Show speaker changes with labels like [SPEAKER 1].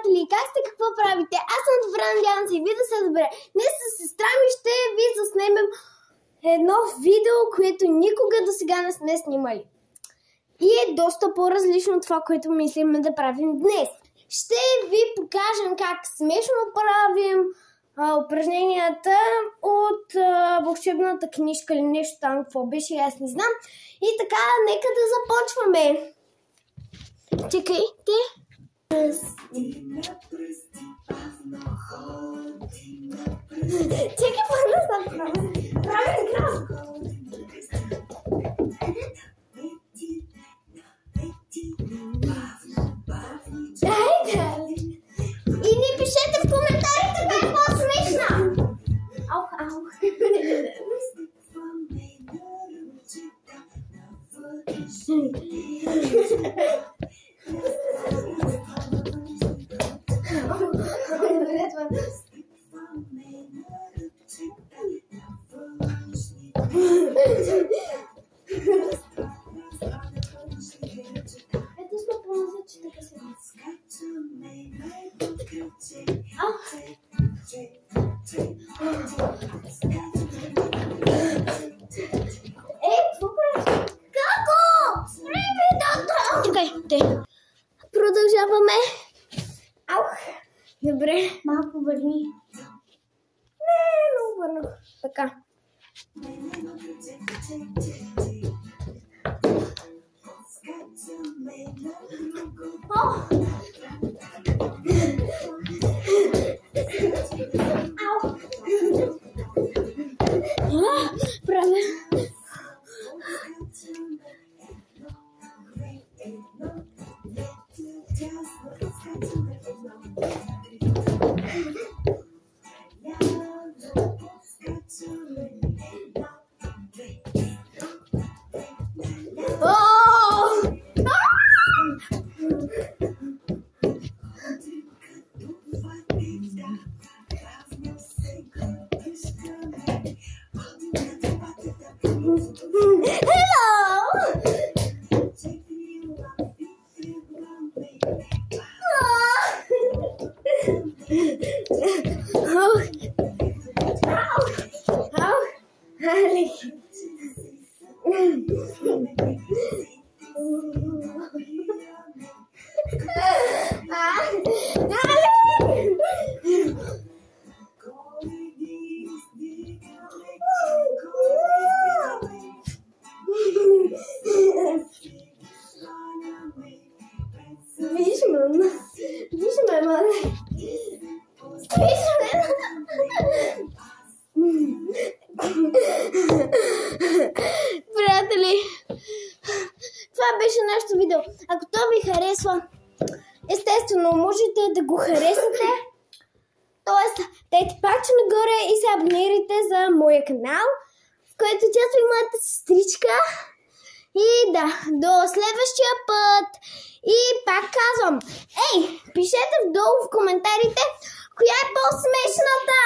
[SPEAKER 1] приятели, как сте, какво правите? Аз съм добре, надявам се и вие да сте добре. Днес с сестра ми ще ви заснемем едно видео, което никога до сега не сме снимали. И е доста по-различно от това, което мислим да правим днес. Ще ви покажем как смешно правим упражненията от вълшебната книжка или нещо там, какво беше, аз не знам. И така, нека да започваме. Чекайте. Чекай, първо да правим игра. Дайте! И ни пишете в коментарите как е по-смешна. Ау. Ето сме по-назад, че така се какво правиш? Како? Чакайте. Продължаваме. Аух. Добре, малко върни. Не, много върнах. Така. Правя. Приятели, това беше нашето видео. Ако то ви харесва, естествено можете да го харесате. Тоест, дайте паче нагоре и се абонирайте за моя канал, в който участва и моята сестричка. И да, до следващия път. И пак казвам, пишете вдолу в коментарите, коя е по-смешната.